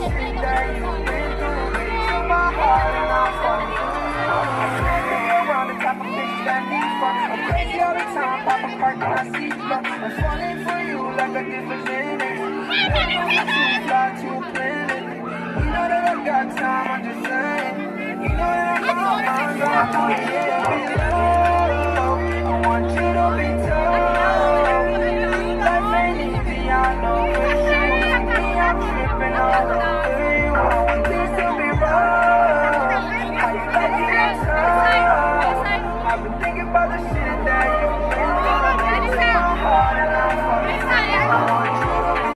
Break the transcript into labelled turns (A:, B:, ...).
A: shit that you've been through. To my heart and I'm falling for you. Standing around the type of bitch that needs fun. I'm crazy all the time, pop a park and I see blood. I'm falling for you like a different minute. Never want to fly to a planet. You know that I got time, I'm just saying. You know that I'm on my mind, I want to get low. I want you to be told. Life ain't easy, I know it's true. Me, I'm tripping all over you. I want this to be rough. How you like it inside? I've been thinking about the shit